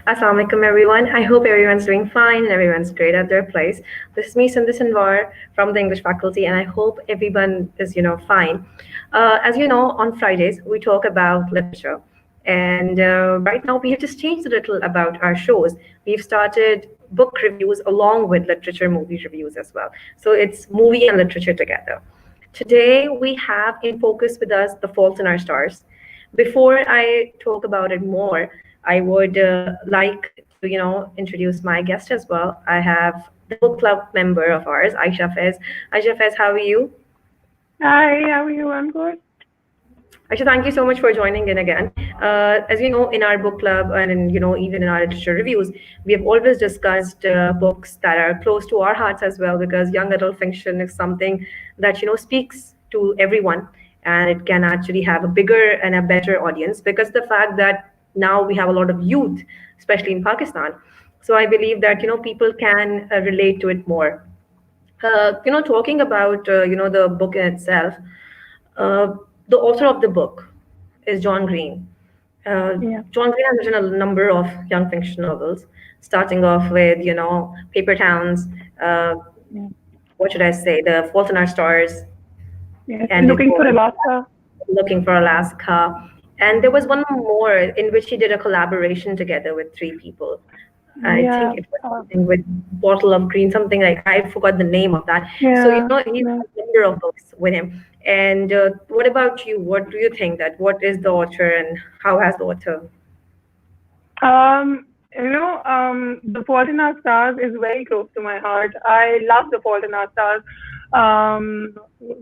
Assalamu alaikum, everyone. I hope everyone's doing fine and everyone's great at their place. This is me, Sindhu Sinwar, from the English faculty, and I hope everyone is, fine. As you know, on Fridays we talk about literature, and right now we have just changed a little about our shows. We've started book reviews along with literature movie reviews as well. So it's movie and literature together. Today we have in focus with us The Fault in Our Stars. Before I talk about it more, I would like to, introduce my guest as well. I have the book club member of ours, Aisha Fez. Aisha Fez, how are you? Hi, how are you? I'm good. Aisha, thank you so much for joining in again. As you know, in our book club and even in our literature reviews, we have always discussed books that are close to our hearts as well, because young adult fiction is something that speaks to everyone, and it can actually have a bigger and a better audience because the fact that now we have a lot of youth, especially in Pakistan. So I believe that people can relate to it more. Talking about the book in itself, uh, the author of the book is John Green. Yeah. John Green has written a number of young fiction novels, starting off with Paper Towns. Uh, Yeah. what should I say? The Fault in Our Stars, Yes. and it Looking for was Alaska. Looking for Alaska. And there was one more in which he did a collaboration together with three people. I think Yeah. it was something with Bottle of Green, something like I forgot the name of that. So Yeah. he's Yeah. a number of books with him. And what about you? What do you think that what is the author and how has the author? The Fault in Our Stars is very close to my heart. I love The Fault in Our Stars.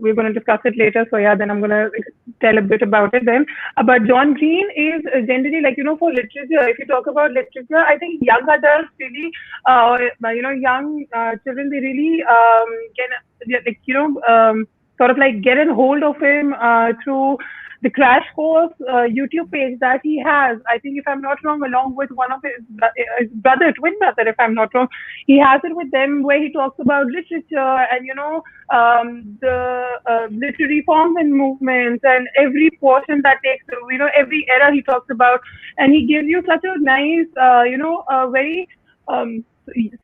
We're going to discuss it later. So yeah, then I'm going to tell a bit about it then. But John Green is generally for literature. If you talk about literature, I think young adults really, young children, they really can, yeah, sort of like get a hold of him through the Crash Course YouTube page that he has. I think, if I'm not wrong, along with one of his brother, twin brother, if I'm not wrong, he has it with them where he talks about literature and the literary forms and movements and every portion that takes every era he talks about, and he gives you such a nice very um,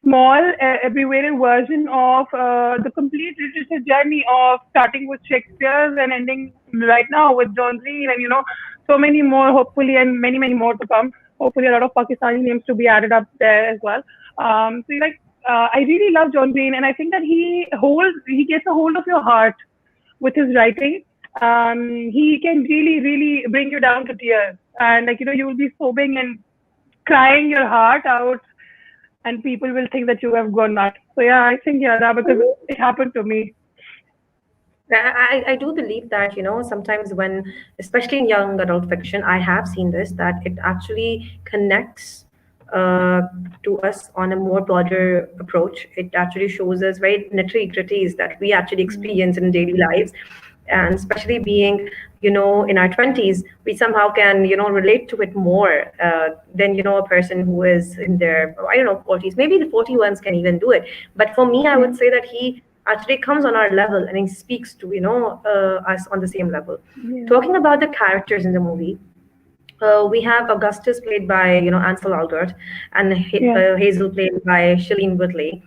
small abbreviated version of the complete literature journey of starting with Shakespeare and ending right now with John Green, and so many more hopefully, and many more to come. Hopefully a lot of Pakistani names to be added up there as well. I really love John Green, and I think that he gets a hold of your heart with his writing. He can really bring you down to tears, and you will be sobbing and crying your heart out, and people will think that you have gone nuts. So yeah, I think, yeah, that, because it happened to me. I do believe that, sometimes when, especially in young adult fiction, I have seen this, that it actually connects uh, to us on a more broader approach. It actually shows us very nitty gritties that we actually experience in daily lives. And especially being, in our 20s, we somehow can, relate to it more than, a person who is in their, I don't know, 40s. Maybe the 41s can even do it. But for me, I Yeah. would say that he actually comes on our level and he speaks to us on the same level. Yeah. Talking about the characters in the movie, we have Augustus played by Ansel Elgort, and Yeah. Hazel played by Shailene Woodley.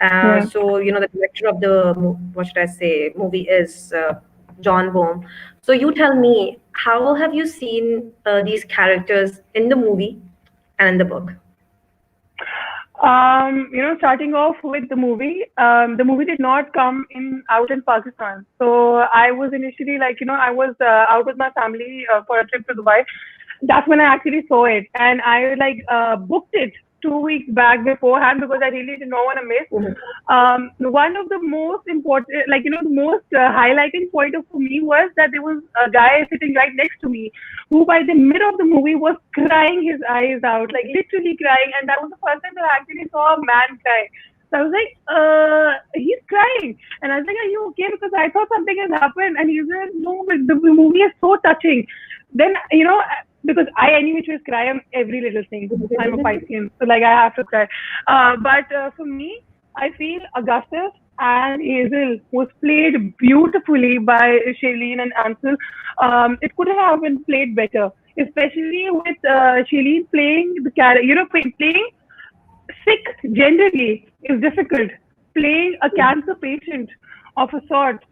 Yeah. So the director of the what should I say movie is John Bohm. So you tell me, how have you seen these characters in the movie and in the book? Starting off with the movie did not come in out in Pakistan. So I was initially I was out with my family for a trip to Dubai. That's when I actually saw it, and I booked it 2 weeks back beforehand because I really did not want to miss. Mhm. One of the most important, the most highlighting point of for me was that there was a guy sitting right next to me who, by the middle of the movie, was crying his eyes out, like literally crying, and that was the first time that I actually saw a man cry. So I was like, he's crying. And I was like, are you okay? Because I thought something has happened. And he said, no, but the movie is so touching. Then, because I anyway just cry on every little thing. I'm a Piscean, so I have to cry. But for me, I feel Augustus and Hazel was played beautifully by Shailene and Ansel. It could have been played better. especially with Shailene playing the character. Playing sick generally is difficult. Playing a cancer patient of a sort,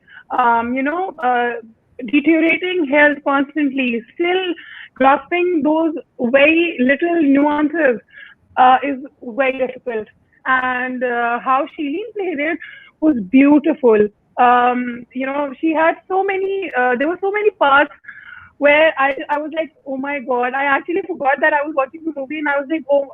deteriorating health constantly, still grasping those very little nuances is very difficult. And how Shailene played it was beautiful. She had so many, there were so many parts where I was like, oh my god, I actually forgot that I was watching the movie, and I was like, oh,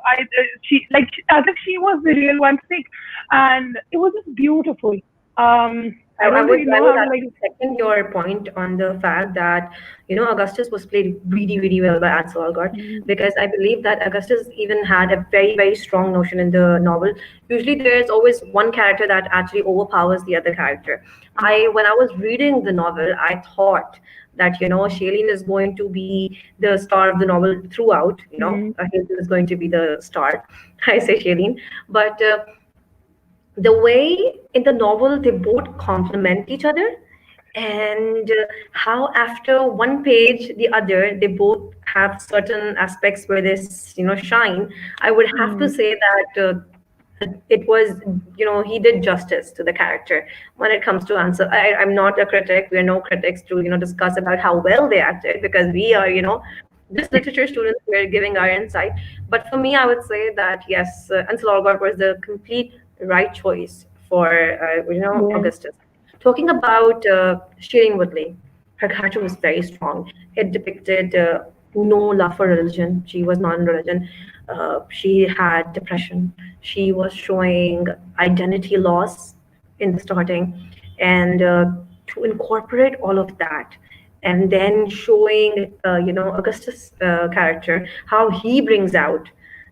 she like as if she was the real one sick, and it was just beautiful. I I don't would really I know would how to like. actually second your point on the fact that Augustus was played really really well by Ansel Elgort, because I believe that Augustus even had a very very strong notion in the novel. Usually there is always one character that actually overpowers the other character. I When I was reading the novel, I thought that Shailene is going to be the star of the novel throughout. Hazel is going to be the star. I say Shailene, but the way in the novel they both complement each other, and how after one page the other they both have certain aspects where they shine. I would have to Mm. say that it was, he did justice to the character. When it comes to answer, I'm not a critic, we're no critics to discuss about how well they acted, because we are just literature students, we're giving our insight. But for me, I would say that yes, Ansel Elgort was the complete right choice for Yeah. Augustus. Talking about Shailene Woodley, her character was very strong. It depicted no love for religion. She was non-religion. She had depression. She was showing identity loss in the starting, and to incorporate all of that, and then showing Augustus' character, how he brings out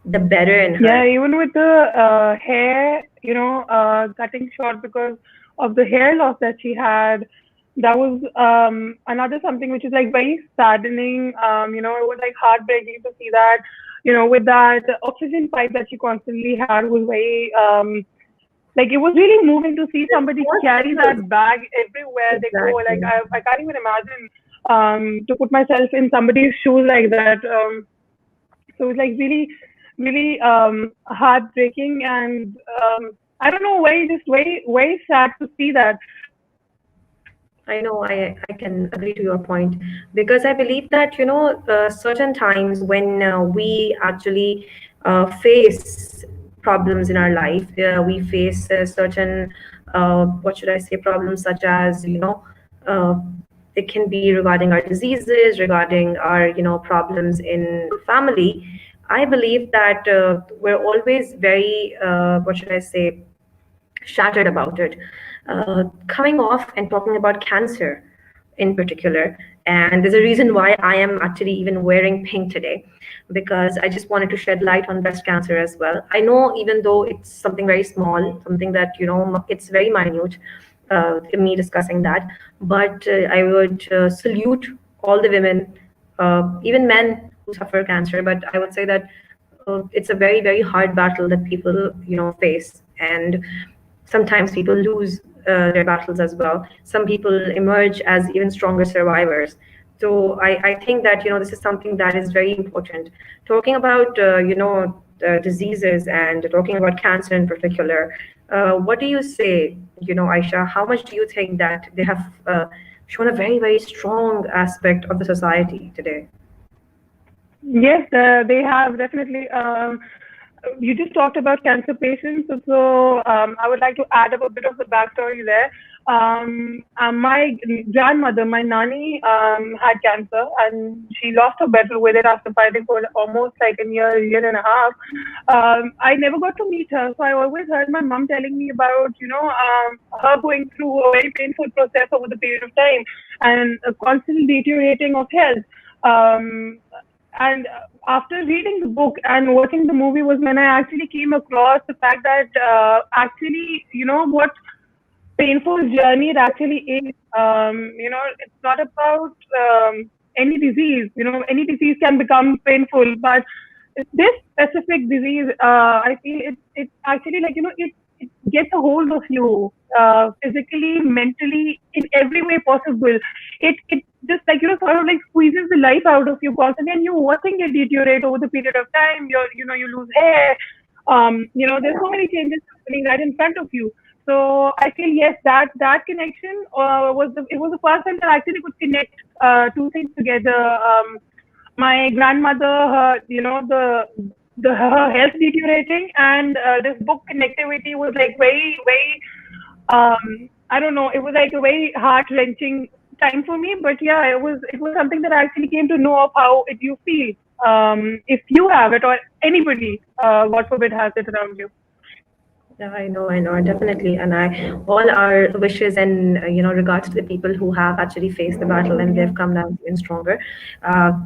the better in Yeah, her. even with the hair, cutting short because of the hair loss that she had, that was another something which is like very saddening. It was like heartbreaking to see that, with that oxygen pipe that she constantly had was very, like it was really moving to see This somebody was carry symbols. that bag everywhere they go. Like Exactly. I can't even imagine to put myself in somebody's shoes like that. So it's like really, really heartbreaking, and I don't know, very, very sad to see that. I know, I can agree to your point, because I believe that, certain times when we actually face problems in our life, we face certain, what should I say, problems such as, uh, it can be regarding our diseases, regarding our, problems in family. I believe that we're always very, what should I say, shattered about it. Coming off and talking about cancer in particular, and there's a reason why I am actually even wearing pink today, because I just wanted to shed light on breast cancer as well. I know, even though it's something very small, something that it's very minute, me discussing that, but I would salute all the women, even men who suffer cancer. But I would say that it's a very very hard battle that people face, and sometimes people lose their battles as well. Some people emerge as even stronger survivors. So I think that this is something that is very important. Talking about diseases, and talking about cancer in particular, what do you say, Aisha? How much do you think that they have shown a very very strong aspect of the society today? Yes, they have definitely. You just talked about cancer patients, so I would like to add up a bit of the backstory there. My grandmother, my nanny, had cancer, and she lost her battle with it after fighting for almost like a year and a half. I never got to meet her, so I always heard my mom telling me about, her going through a very painful process over the period of time, and a constant deteriorating of health. Um, and after reading the book and watching the movie was when I actually came across the fact that actually, what painful journey it actually is. It's not about any disease. Any disease can become painful, but this specific disease, I feel it actually, like, it gets a hold of you, physically, mentally, in every way possible. It just like, sort of like squeezes the life out of you constantly, and you're watching it deteriorate over the period of time. You lose hair. There's so many changes happening right in front of you. So I feel, yes, that connection was the first time that I actually could connect two things together. My grandmother, her health deteriorating, and this book connectivity was like very, very, I don't know, it was like a very heart wrenching time for me. But yeah, it was something that I actually came to know of how it you feel, if you have it, or anybody, God forbid, has it around you. Yeah, I know, definitely. And all our wishes and, regards to the people who have actually faced the battle and they've come down even stronger.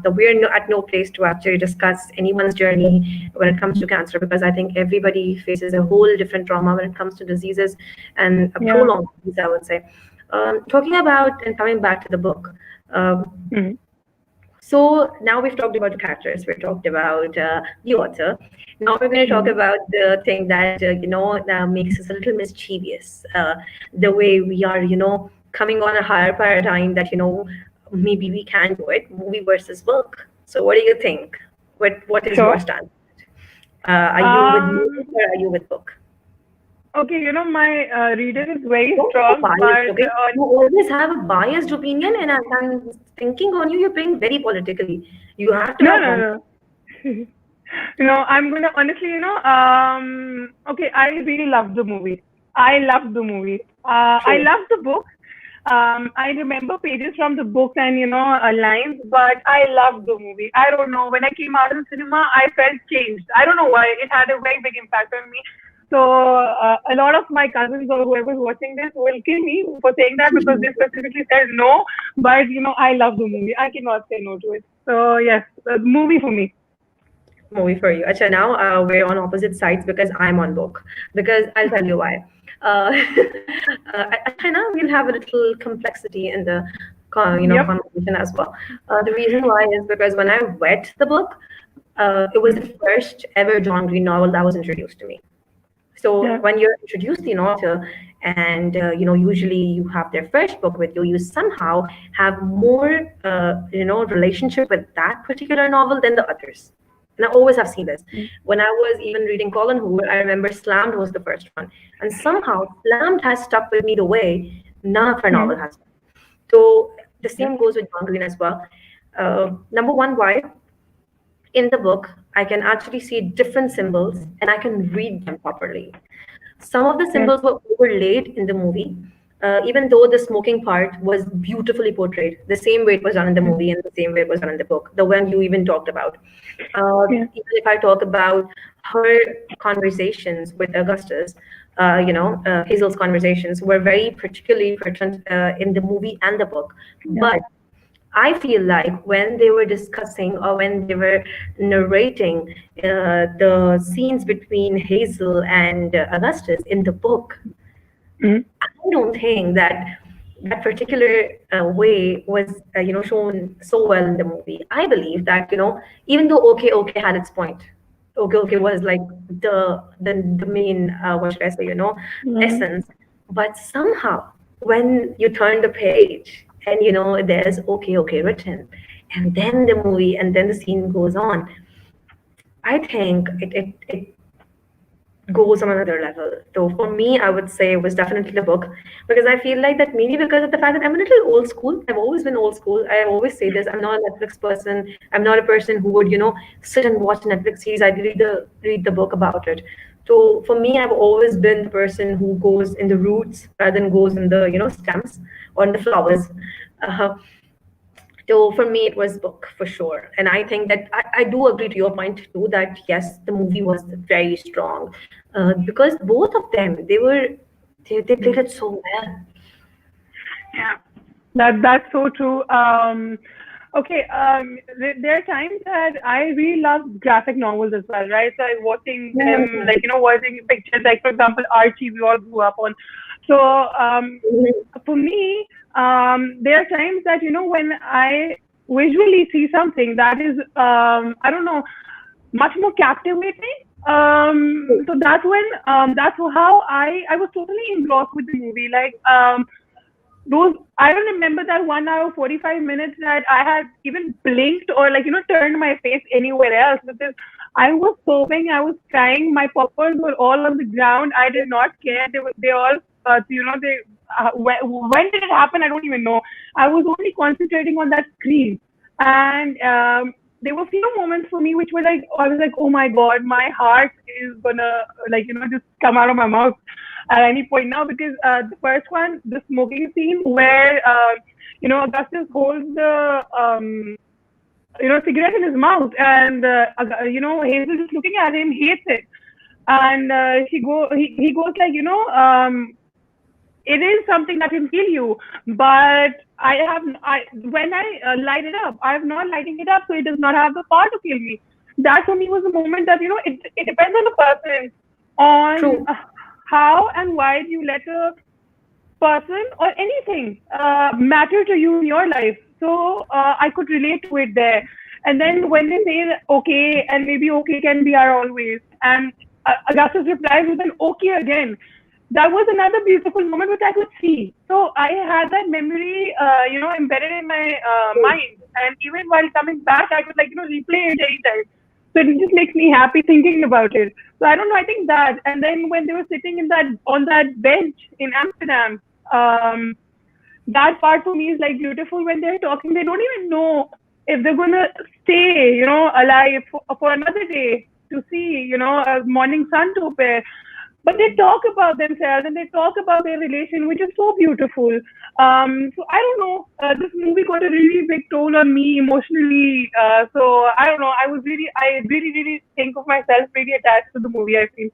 We're at no place to actually discuss anyone's journey when it comes to cancer, because I think everybody faces a whole different trauma when it comes to diseases and a Yeah. prolonged disease, I would say. Talking about and coming back to the book. Mhm. So now we've talked about the characters, we've talked about the author. Now we're going to talk about the thing that that makes us a little mischievous. The way we are, coming on a higher paradigm that maybe we can do it, movie versus book. So what do you think? What is your Sure. stand? Are you with Um, movie or are you with book? okay, my reader is very Don't be strong, biased, but okay? You always have a biased opinion, and I'm thinking on you. You're being very politically. You have to no, have no, one. no. I'm gonna honestly, okay, I really loved the movie. I loved the movie. I True. loved the book. I remember pages from the book and lines, but I loved the movie. I don't know. When I came out of the cinema, I felt changed. I don't know why. It had a very big impact on me. So a lot of my cousins or whoever's watching this will kill me for saying that, because they specifically said no. But I love the movie. I cannot say no to it. So yes, the movie for me. Movie for you. Acha, now we're on opposite sides because I'm on book. Because I'll tell you why. Acha, now we'll have a little complexity in the Yep. conversation as well. The reason why is because when I read the book, it was the first ever John Green novel that was introduced to me. So Yeah. when you're introduced to an author, and usually you have their first book with you, you somehow have more relationship with that particular novel than the others. And I always have seen this. When I was even reading Colin Hoover, I remember Slammed was the first one, and somehow Slammed has stuck with me the way none of her novel has. So the same goes with John Green as well. Number one, why? In the book, I can actually see different symbols and I can read them properly. Some of the Yeah. symbols were overlaid in the movie, even though the smoking part was beautifully portrayed, the same way it was done in the movie and the same way it was done in the book, the one you even talked about. Yeah. Even if I talk about her conversations with Augustus, Hazel's conversations were very particularly pertinent in the movie and the book. But I feel like when they were discussing or when they were narrating the scenes between Hazel and Augustus in the book, Mhm. I don't think that that particular way was shown so well in the movie. I believe that even though Okay Okay had its point, Okay Okay was like the main what should I say Mhm. essence, but somehow when you turn the page and there's Okay Okay written, and then the movie and then the scene goes on, I think it goes on another level. So for me, I would say it was definitely the book, because I feel like that maybe because of the fact that I'm a little old school. I've always been old school. I always say this. I'm not a Netflix person. I'm not a person who would sit and watch Netflix series. I read the book about it. So for me, I've always been the person who goes in the roots rather than goes in the stems or in the flowers. Uh, so for me, it was book for sure. And I think that I do agree to your point too, that yes, the movie was very strong, because both of them, they played it so well. Yeah. That's so true. Okay. There are times that I really love graphic novels as well, right? So I'm watching them, like watching pictures, like for example, Archie. We all grew up on. So for me, there are times that when I visually see something that is, I don't know, much more captivating. So that's when that's how I was totally engrossed with the movie. Like those I don't remember that 1 hour 45 minutes that I had even blinked or like turned my face anywhere else because I was sobbing, I was crying, my poppers were all on the ground. I did not care. They all they when did it happen? I don't even know. I was only concentrating on that screen, and there were few moments for me which were like I was like, oh my god, my heart is gonna like just come out of my mouth at any point now because the first one, the smoking scene where Augustus holds the cigarette in his mouth, and Hazel just looking at him hates it, and he goes like it is something that can kill you, but when I light it up, I'm not lighting it up, so it does not have the power to kill me. That for me was the moment that it depends on the person on True. how and why do you let a person or anything matter to you in your life. So I could relate to it there. And then when they say that, okay, and maybe okay can be our always, and Augustus replies with an okay again. That was another beautiful moment which I could see. So I had that memory, embedded in my mind, and even while coming back, I could replay it anytime. So it just makes me happy thinking about it. So I don't know. I think that, and then when they were sitting in that on that bench in Amsterdam, um, that part for me is like beautiful when they're talking. They don't even know if they're gonna stay, alive for another day to see, a morning sun to appear. But they talk about themselves and they talk about their relation, which is so beautiful. So I don't know. This movie got a really big toll on me emotionally. So I don't know. I really, really think of myself really attached to the movie. I feel.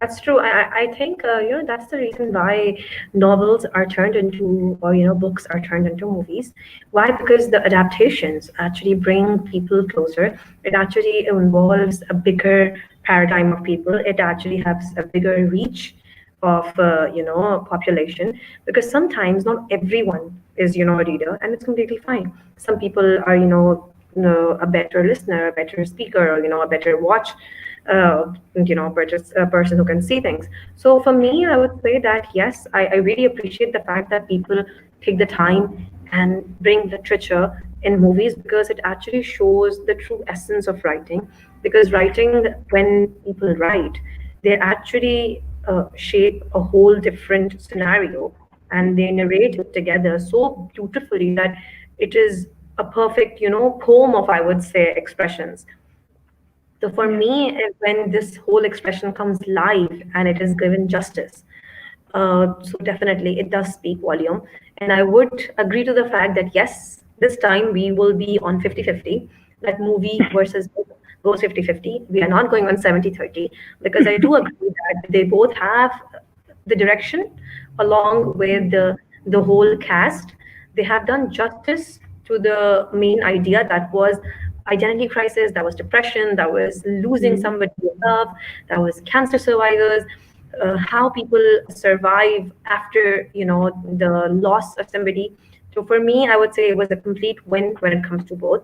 That's true. I think that's the reason why novels are turned into, or books are turned into movies. Why? Because the adaptations actually bring people closer. It actually involves a bigger paradigm of people. It actually has a bigger reach of population, because sometimes not everyone is a reader, and it's completely fine. Some people are a better listener, a better speaker, or a better watch a person who can see things. So for me, I would say that yes, I really appreciate the fact that people take the time and bring literature in movies, because it actually shows the true essence of writing. Because writing, when people write, they actually shape a whole different scenario, and they narrate it together so beautifully that it is a perfect poem of, I would say, expressions. So for Yeah. me, when this whole expression comes live and it is given justice, so definitely it does speak volume. And I would agree to the fact that yes, this time we will be on 50-50, that movie versus book goes 50-50. We are not going on 70-30, because I do agree that they both have the direction along with the whole cast. They have done justice to the main idea, that was identity crisis, that was depression, that was losing Mm. somebody you love, that was cancer survivors, how people survive after the loss of somebody. So for me, I would say it was a complete win when it comes to both.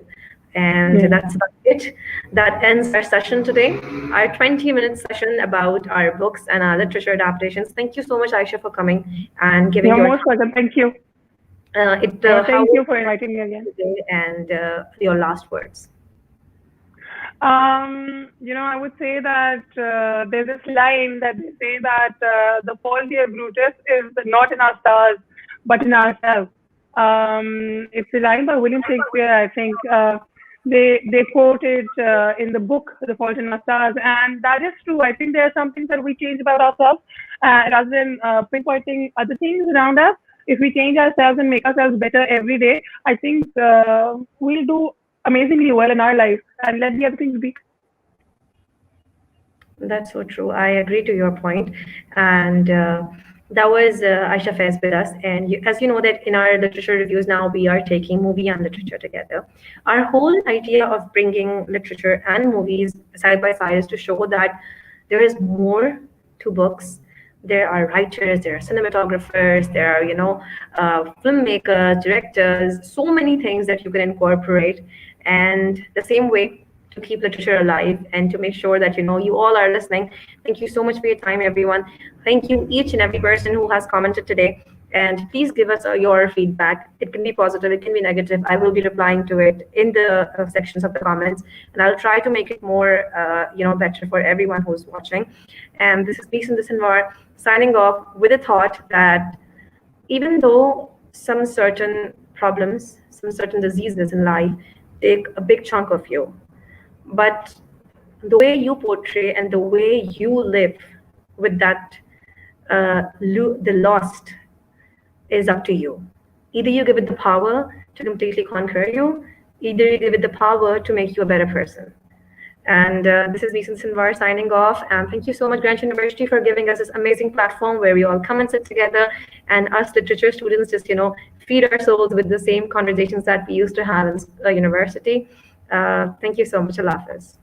And Yeah. that's about it. That ends our session today, our 20-minute session about our books and our literature adaptations. Thank you so much, Aisha, for coming and giving You're your most time. welcome. Thank you. How Thank was you for it inviting me again. today, and your last words? I would say that there's this line that they say that the fault, dear Brutus, is not in our stars, but in ourselves. It's a line by William Shakespeare, I think. They quote it in the book, The Fault in Our Stars, and that is true. I think there are some things that we change about ourselves rather than pinpointing other things around us. If we change ourselves and make ourselves better every day, I think we'll do amazingly well in our life and let the other things be. That's so true. I agree to your point. And that was Aisha Faiz with us. And as you know, that in our literature reviews now, we are taking movie and literature together. Our whole idea of bringing literature and movies side by side is to show that there is more to books. There are writers, there are cinematographers, there are filmmakers, directors, so many things that you can incorporate. And the same way, to keep literature alive and to make sure that you all are listening. Thank you so much for your time, everyone. Thank you each and every person who has commented today. And please give us your feedback. It can be positive, it can be negative. I will be replying to it in the sections of the comments, and I'll try to make it more, better for everyone who's watching. And this is me, Sindhu Sinwar, signing off with a thought that even though some certain problems, some certain diseases in life take a big chunk of you, but the way you portray and the way you live with that, the lost, is up to you. Either you give it the power to completely conquer you, either you give it the power to make you a better person. And this is Sindhu Sinwar signing off. And thank you so much, Greenwich University, for giving us this amazing platform where we all come and sit together, and us literature students just, feed our souls with the same conversations that we used to have in university. Thank you so much. Allah Hafiz.